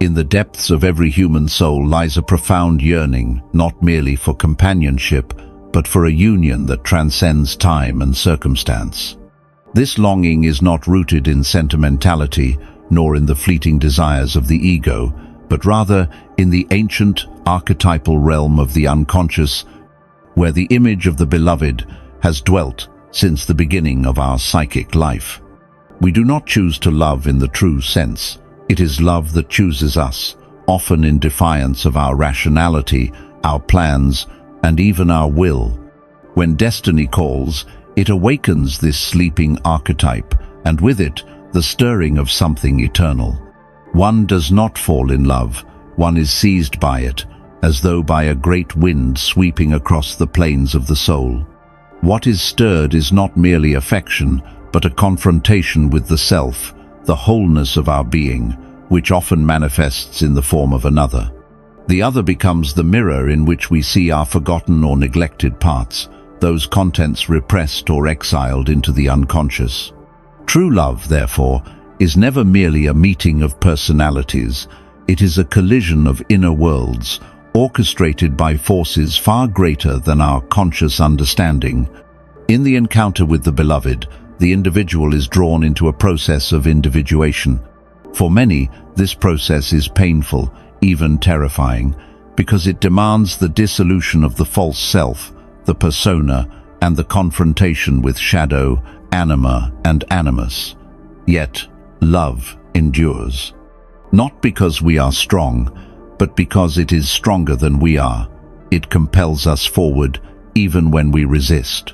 In the depths of every human soul lies a profound yearning, not merely for companionship, but for a union that transcends time and circumstance. This longing is not rooted in sentimentality, nor in the fleeting desires of the ego, but rather in the ancient archetypal realm of the unconscious, where the image of the beloved has dwelt since the beginning of our psychic life. We do not choose to love in the true sense. It is love that chooses us, often in defiance of our rationality, our plans, and even our will. When destiny calls, it awakens this sleeping archetype, and with it, the stirring of something eternal. One does not fall in love, one is seized by it, as though by a great wind sweeping across the plains of the soul. What is stirred is not merely affection, but a confrontation with the self, the wholeness of our being, which often manifests in the form of another. The other becomes the mirror in which we see our forgotten or neglected parts, those contents repressed or exiled into the unconscious. True love, therefore, is never merely a meeting of personalities. It is a collision of inner worlds, orchestrated by forces far greater than our conscious understanding. In the encounter with the beloved, the individual is drawn into a process of individuation. For many, this process is painful, even terrifying, because it demands the dissolution of the false self, the persona, and the confrontation with shadow, anima, and animus. Yet, love endures. Not because we are strong, but because it is stronger than we are. It compels us forward, even when we resist.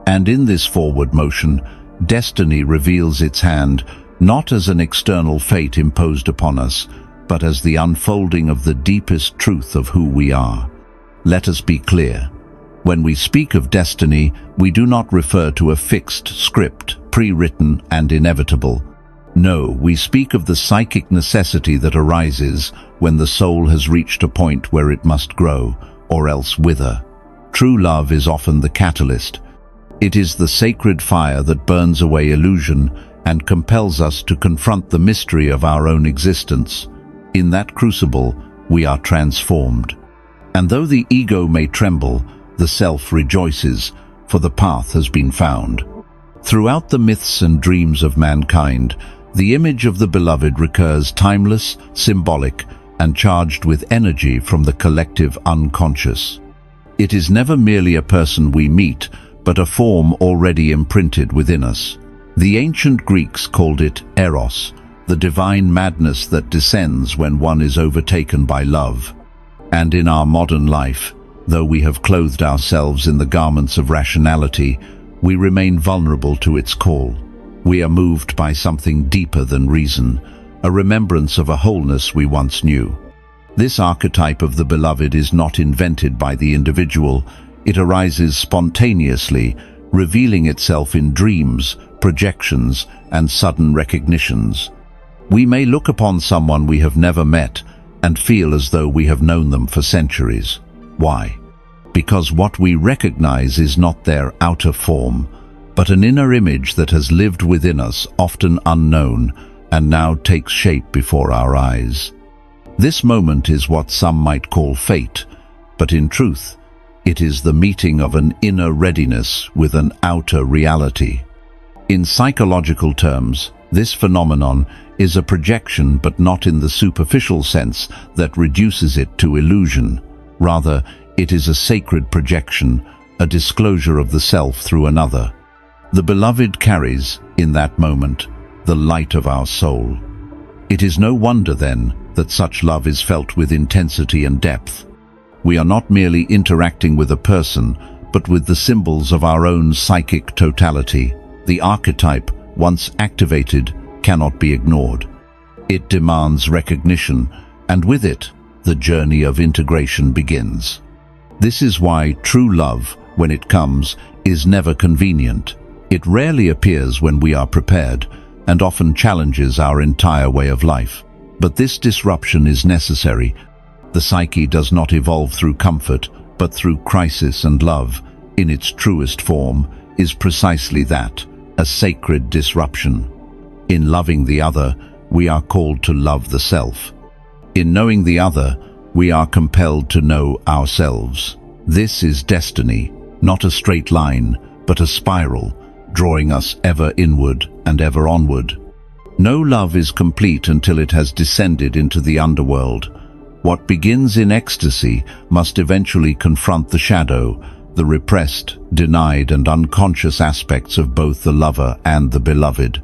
And in this forward motion, destiny reveals its hand, not as an external fate imposed upon us, but as the unfolding of the deepest truth of who we are. Let us be clear. When we speak of destiny, we do not refer to a fixed script, pre-written and inevitable. No, we speak of the psychic necessity that arises when the soul has reached a point where it must grow, or else wither. True love is often the catalyst. It is the sacred fire that burns away illusion and compels us to confront the mystery of our own existence. In that crucible, we are transformed. And though the ego may tremble, the self rejoices, for the path has been found. Throughout the myths and dreams of mankind, the image of the beloved recurs timeless, symbolic, and charged with energy from the collective unconscious. It is never merely a person we meet, but a form already imprinted within us. The ancient Greeks called it eros, the divine madness that descends when one is overtaken by love. And in our modern life, though we have clothed ourselves in the garments of rationality, we remain vulnerable to its call. We are moved by something deeper than reason, a remembrance of a wholeness we once knew. This archetype of the beloved is not invented by the individual. It arises spontaneously, revealing itself in dreams, projections, and sudden recognitions. We may look upon someone we have never met and feel as though we have known them for centuries. Why? Because what we recognize is not their outer form, but an inner image that has lived within us, often unknown, and now takes shape before our eyes. This moment is what some might call fate, but in truth, it is the meeting of an inner readiness with an outer reality. In psychological terms, this phenomenon is a projection, but not in the superficial sense that reduces it to illusion. Rather, it is a sacred projection, a disclosure of the self through another. The beloved carries, in that moment, the light of our soul. It is no wonder, then, that such love is felt with intensity and depth. We are not merely interacting with a person, but with the symbols of our own psychic totality. The archetype, once activated, cannot be ignored. It demands recognition, and with it, the journey of integration begins. This is why true love, when it comes, is never convenient. It rarely appears when we are prepared, and often challenges our entire way of life. But this disruption is necessary. The psyche does not evolve through comfort, but through crisis, and love, in its truest form, is precisely that, a sacred disruption. In loving the other, we are called to love the self. In knowing the other, we are compelled to know ourselves. This is destiny, not a straight line, but a spiral, drawing us ever inward and ever onward. No love is complete until it has descended into the underworld. What begins in ecstasy must eventually confront the shadow, the repressed, denied, and unconscious aspects of both the lover and the beloved.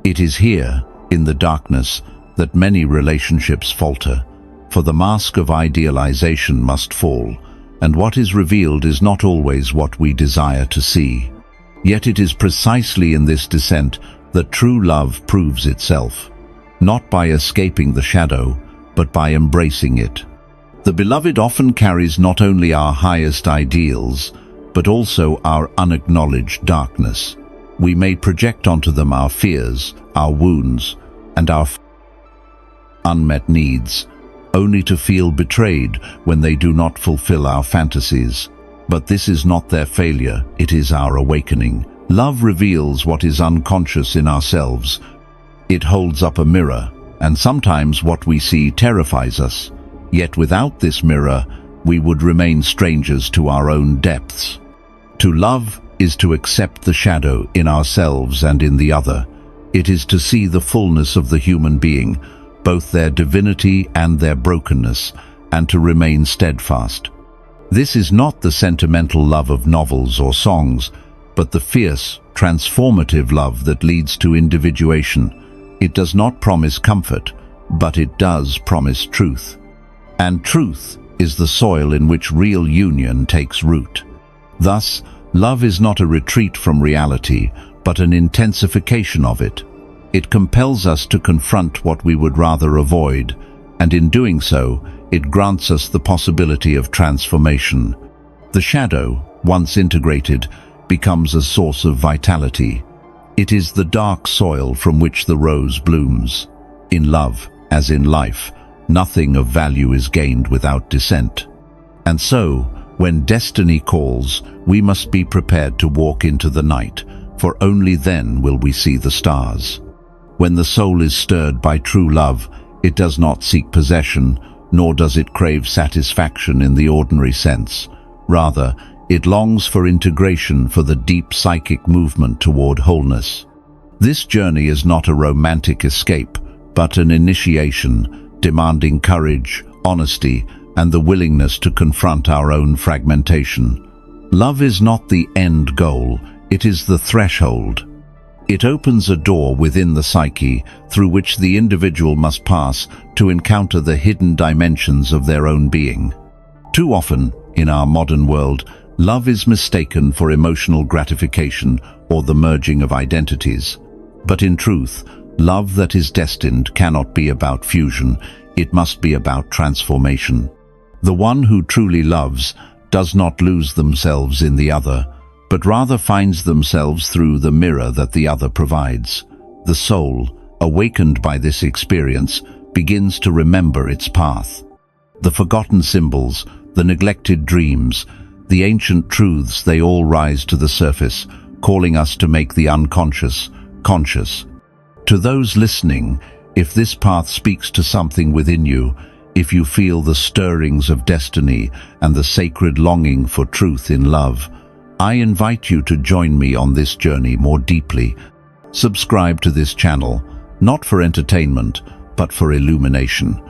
It is here, in the darkness, that many relationships falter, for the mask of idealization must fall, and what is revealed is not always what we desire to see. Yet it is precisely in this descent that true love proves itself, not by escaping the shadow, but by embracing it. The beloved often carries not only our highest ideals, but also our unacknowledged darkness. We may project onto them our fears, our wounds, and our unmet needs, only to feel betrayed when they do not fulfill our fantasies. But this is not their failure, it is our awakening. Love reveals what is unconscious in ourselves. It holds up a mirror, and sometimes what we see terrifies us. Yet without this mirror, we would remain strangers to our own depths. To love is to accept the shadow in ourselves and in the other. It is to see the fullness of the human being, both their divinity and their brokenness, and to remain steadfast. This is not the sentimental love of novels or songs, but the fierce, transformative love that leads to individuation. It does not promise comfort, but it does promise truth. And truth is the soil in which real union takes root. Thus, love is not a retreat from reality, but an intensification of it. It compels us to confront what we would rather avoid, and in doing so, it grants us the possibility of transformation. The shadow, once integrated, becomes a source of vitality. It is the dark soil from which the rose blooms. In love, as in life, nothing of value is gained without dissent. And so, when destiny calls, we must be prepared to walk into the night, for only then will we see the stars. When the soul is stirred by true love, it does not seek possession, nor does it crave satisfaction in the ordinary sense. Rather, it longs for integration, for the deep psychic movement toward wholeness. This journey is not a romantic escape, but an initiation, demanding courage, honesty, and the willingness to confront our own fragmentation. Love is not the end goal, it is the threshold. It opens a door within the psyche through which the individual must pass to encounter the hidden dimensions of their own being. Too often, in our modern world, love is mistaken for emotional gratification or the merging of identities. But in truth, love that is destined cannot be about fusion, it must be about transformation. The one who truly loves does not lose themselves in the other, but rather finds themselves through the mirror that the other provides. The soul, awakened by this experience, begins to remember its path. The forgotten symbols, the neglected dreams, the ancient truths, they all rise to the surface, calling us to make the unconscious conscious. To those listening, if this path speaks to something within you, if you feel the stirrings of destiny and the sacred longing for truth in love, I invite you to join me on this journey more deeply. Subscribe to this channel, not for entertainment, but for illumination.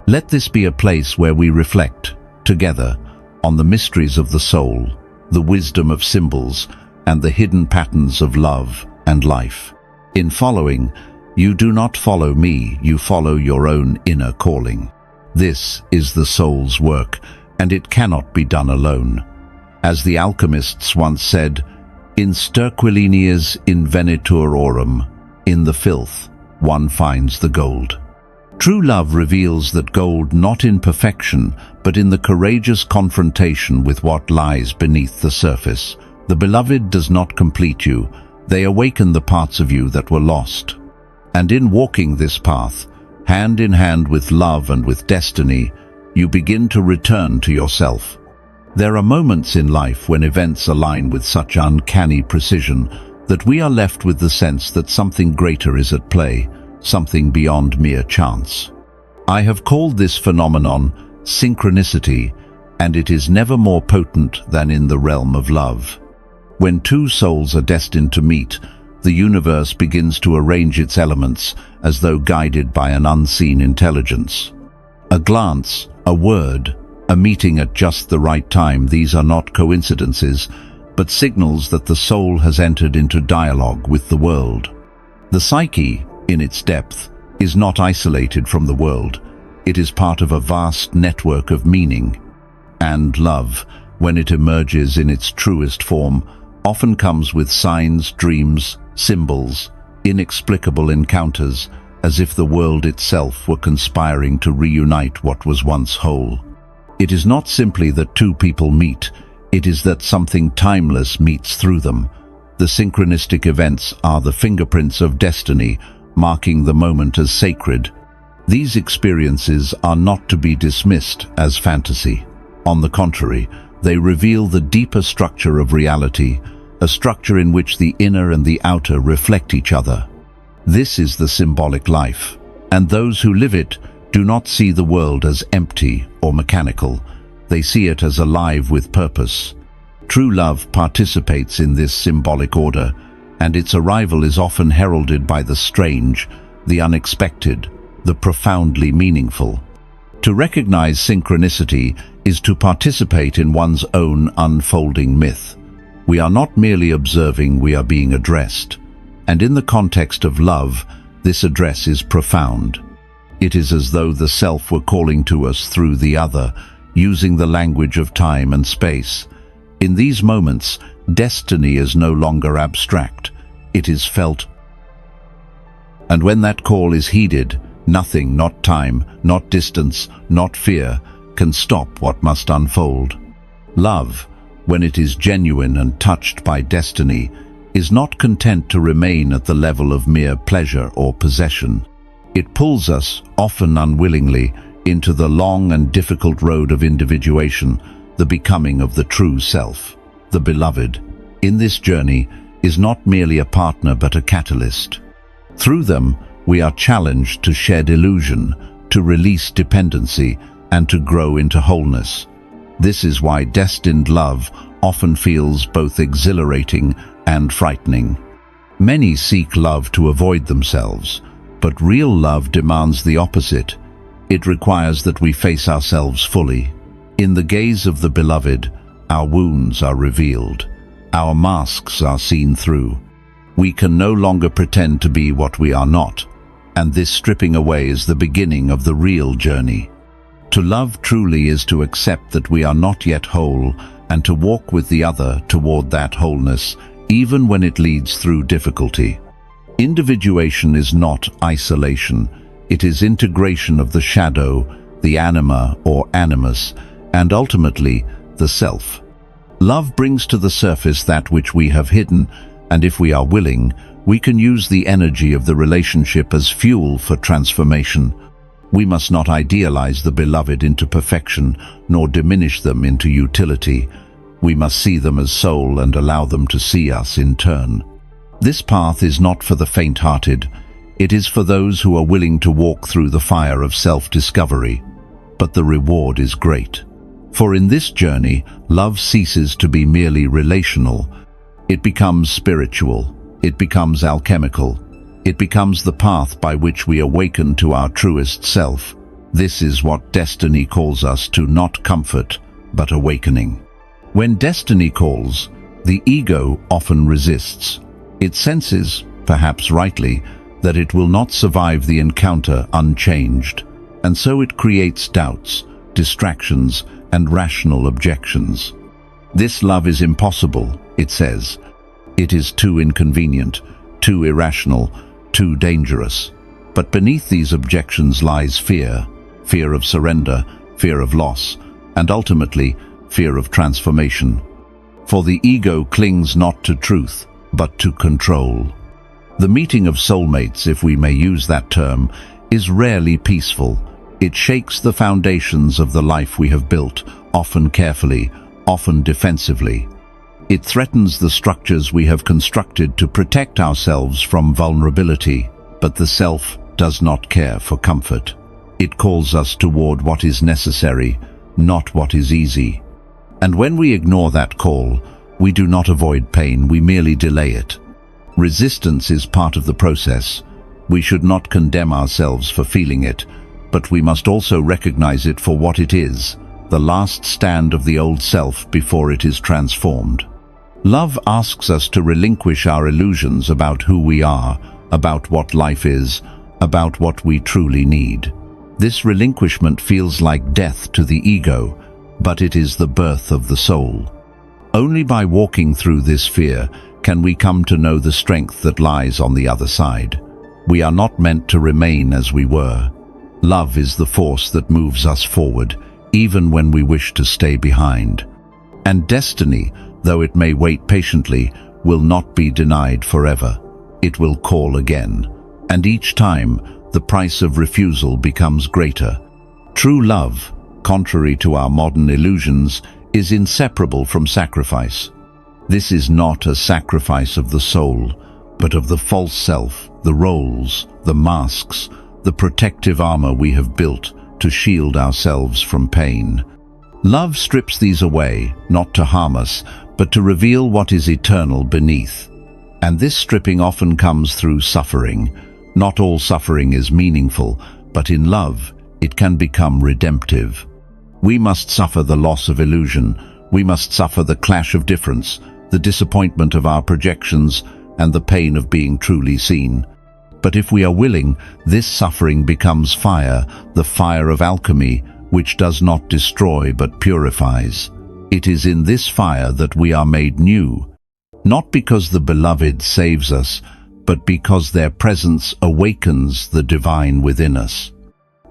Let this be a place where we reflect, together, on the mysteries of the soul, the wisdom of symbols, and the hidden patterns of love and life. In following, you do not follow me, you follow your own inner calling. This is the soul's work, and it cannot be done alone. As the alchemists once said, in sterquilinias invenitur aurum, in the filth, one finds the gold. True love reveals that gold not in perfection, but in the courageous confrontation with what lies beneath the surface. The beloved does not complete you, they awaken the parts of you that were lost. And in walking this path, hand in hand with love and with destiny, you begin to return to yourself. There are moments in life when events align with such uncanny precision that we are left with the sense that something greater is at play, something beyond mere chance. I have called this phenomenon synchronicity, and it is never more potent than in the realm of love. When two souls are destined to meet, the universe begins to arrange its elements as though guided by an unseen intelligence. A glance, a word, a meeting at just the right time, these are not coincidences, but signals that the soul has entered into dialogue with the world. The psyche, in its depth, is not isolated from the world. It is part of a vast network of meaning. And love, when it emerges in its truest form, often comes with signs, dreams, symbols, inexplicable encounters, as if the world itself were conspiring to reunite what was once whole. It is not simply that two people meet, it is that something timeless meets through them. The synchronistic events are the fingerprints of destiny, marking the moment as sacred. These experiences are not to be dismissed as fantasy. On the contrary, they reveal the deeper structure of reality, a structure in which the inner and the outer reflect each other. This is the symbolic life, and those who live it do not see the world as empty or mechanical. They see it as alive with purpose. True love participates in this symbolic order, and its arrival is often heralded by the strange, the unexpected, the profoundly meaningful. To recognize synchronicity is to participate in one's own unfolding myth. We are not merely observing, we are being addressed. And in the context of love, this address is profound. It is as though the self were calling to us through the other, using the language of time and space. In these moments, destiny is no longer abstract. It is felt. And when that call is heeded, nothing, not time, not distance, not fear, can stop what must unfold. Love, when it is genuine and touched by destiny, is not content to remain at the level of mere pleasure or possession. It pulls us, often unwillingly, into the long and difficult road of individuation, the becoming of the true self. The beloved, in this journey, is not merely a partner but a catalyst. Through them, we are challenged to shed illusion, to release dependency, and to grow into wholeness. This is why destined love often feels both exhilarating and frightening. Many seek love to avoid themselves, but real love demands the opposite. It requires that we face ourselves fully. In the gaze of the beloved, our wounds are revealed. Our masks are seen through. We can no longer pretend to be what we are not, and this stripping away is the beginning of the real journey. To love truly is to accept that we are not yet whole, and to walk with the other toward that wholeness, even when it leads through difficulty. Individuation is not isolation. It is integration of the shadow, the anima or animus, and ultimately, the self. Love brings to the surface that which we have hidden, and if we are willing, we can use the energy of the relationship as fuel for transformation. We must not idealize the beloved into perfection, nor diminish them into utility. We must see them as soul and allow them to see us in turn. This path is not for the faint-hearted. It is for those who are willing to walk through the fire of self-discovery. But the reward is great. For in this journey, love ceases to be merely relational. It becomes spiritual. It becomes alchemical. It becomes the path by which we awaken to our truest self. This is what destiny calls us to, not comfort, but awakening. When destiny calls, the ego often resists. It senses, perhaps rightly, that it will not survive the encounter unchanged, and so it creates doubts, distractions, and rational objections. This love is impossible, it says. It is too inconvenient, too irrational, too dangerous. But beneath these objections lies fear, fear of surrender, fear of loss, and ultimately, fear of transformation. For the ego clings not to truth, but to control. The meeting of soulmates, if we may use that term, is rarely peaceful. It shakes the foundations of the life we have built, often carefully, often defensively. It threatens the structures we have constructed to protect ourselves from vulnerability, but the self does not care for comfort. It calls us toward what is necessary, not what is easy. And when we ignore that call, we do not avoid pain, we merely delay it. Resistance is part of the process. We should not condemn ourselves for feeling it, but we must also recognize it for what it is, the last stand of the old self before it is transformed. Love asks us to relinquish our illusions about who we are, about what life is, about what we truly need. This relinquishment feels like death to the ego, but it is the birth of the soul. Only by walking through this fear can we come to know the strength that lies on the other side. We are not meant to remain as we were. Love is the force that moves us forward, even when we wish to stay behind. And destiny, though it may wait patiently, will not be denied forever. It will call again. And each time, the price of refusal becomes greater. True love, contrary to our modern illusions, is inseparable from sacrifice. This is not a sacrifice of the soul, but of the false self, the roles, the masks, the protective armor we have built to shield ourselves from pain. Love strips these away, not to harm us, but to reveal what is eternal beneath. And this stripping often comes through suffering. Not all suffering is meaningful, but in love, it can become redemptive. We must suffer the loss of illusion. We must suffer the clash of difference, the disappointment of our projections, and the pain of being truly seen. But if we are willing, this suffering becomes fire, the fire of alchemy, which does not destroy but purifies. It is in this fire that we are made new, not because the beloved saves us, but because their presence awakens the divine within us.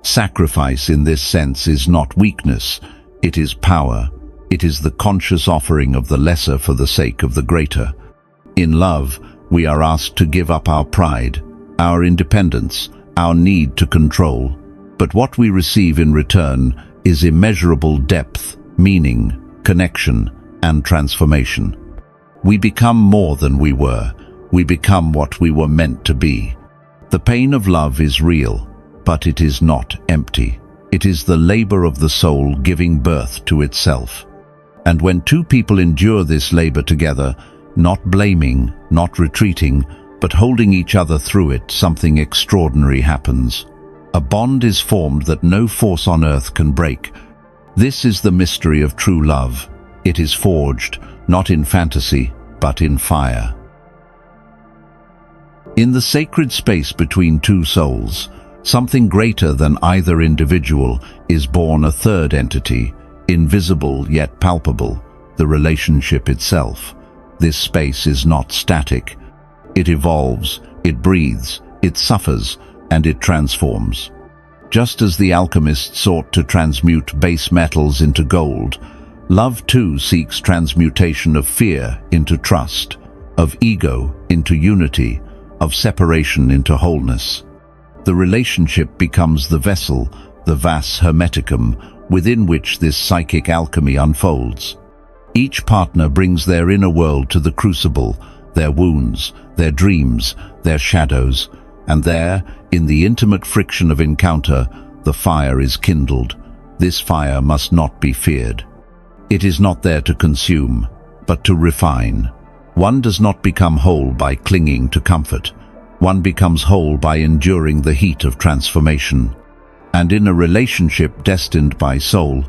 Sacrifice in this sense is not weakness, it is power. It is the conscious offering of the lesser for the sake of the greater. In love, we are asked to give up our pride, our independence, our need to control. But what we receive in return is immeasurable depth, meaning, connection, and transformation. We become more than we were. We become what we were meant to be. The pain of love is real, but it is not empty. It is the labor of the soul giving birth to itself. And when two people endure this labor together, not blaming, not retreating, but holding each other through it, something extraordinary happens. A bond is formed that no force on earth can break. This is the mystery of true love. It is forged, not in fantasy, but in fire. In the sacred space between two souls, something greater than either individual is born, a third entity, invisible yet palpable, the relationship itself. This space is not static. It evolves, it breathes, it suffers, and it transforms. Just as the alchemists sought to transmute base metals into gold, love too seeks transmutation of fear into trust, of ego into unity, of separation into wholeness. The relationship becomes the vessel, the vas hermeticum, within which this psychic alchemy unfolds. Each partner brings their inner world to the crucible, their wounds, their dreams, their shadows, and there, in the intimate friction of encounter, the fire is kindled. This fire must not be feared. It is not there to consume, but to refine. One does not become whole by clinging to comfort. One becomes whole by enduring the heat of transformation. And in a relationship destined by soul,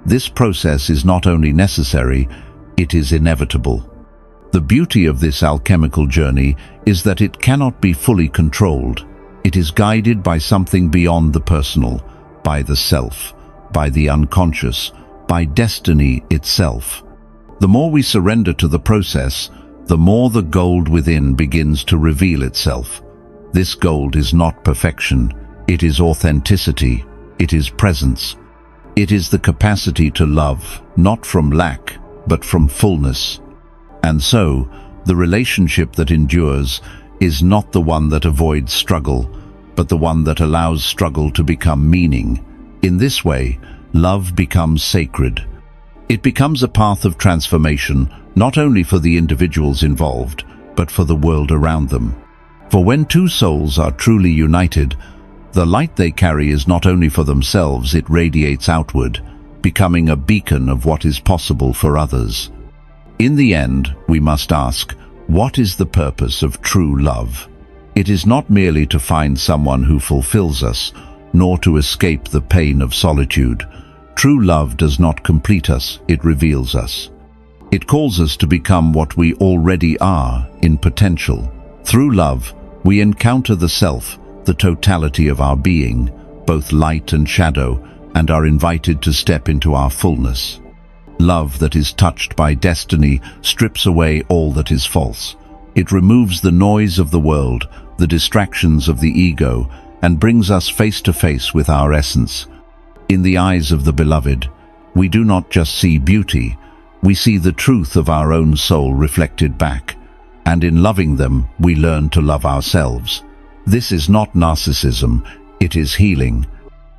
this process is not only necessary, it is inevitable. The beauty of this alchemical journey is that it cannot be fully controlled. It is guided by something beyond the personal, by the self, by the unconscious, by destiny itself. The more we surrender to the process, the more the gold within begins to reveal itself. This gold is not perfection, it is authenticity, it is presence. It is the capacity to love, not from lack, but from fullness. And so, the relationship that endures is not the one that avoids struggle, but the one that allows struggle to become meaning. In this way, love becomes sacred. It becomes a path of transformation, not only for the individuals involved, but for the world around them. For when two souls are truly united, The light they carry is not only for themselves, it radiates outward, becoming a beacon of what is possible for others. In the end, we must ask, what is the purpose of true love? It is not merely to find someone who fulfills us, nor to escape the pain of solitude. True love does not complete us, it reveals us. It calls us to become what we already are in potential. Through love, we encounter the self, the totality of our being, both light and shadow, and are invited to step into our fullness. Love that is touched by destiny strips away all that is false. It removes the noise of the world, the distractions of the ego, and brings us face to face with our essence. In the eyes of the beloved, we do not just see beauty, we see the truth of our own soul reflected back, and in loving them, we learn to love ourselves. This is not narcissism, it is healing.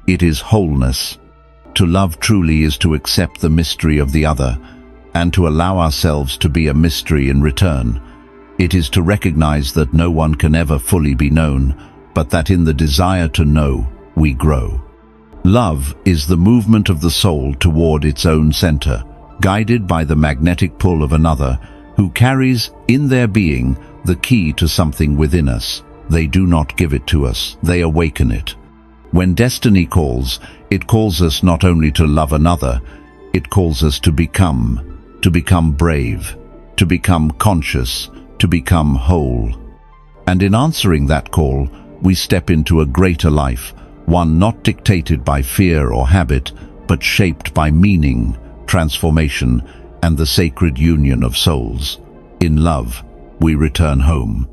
It is wholeness. To love truly is to accept the mystery of the other, and to allow ourselves to be a mystery in return. It is to recognize that no one can ever fully be known, but that in the desire to know, we grow. Love is the movement of the soul toward its own center, guided by the magnetic pull of another, who carries in their being the key to something within us. They do not give it to us, they awaken it. When destiny calls, it calls us not only to love another, it calls us to become brave, to become conscious, to become whole. And in answering that call, we step into a greater life, one not dictated by fear or habit, but shaped by meaning, transformation, and the sacred union of souls. In love, we return home.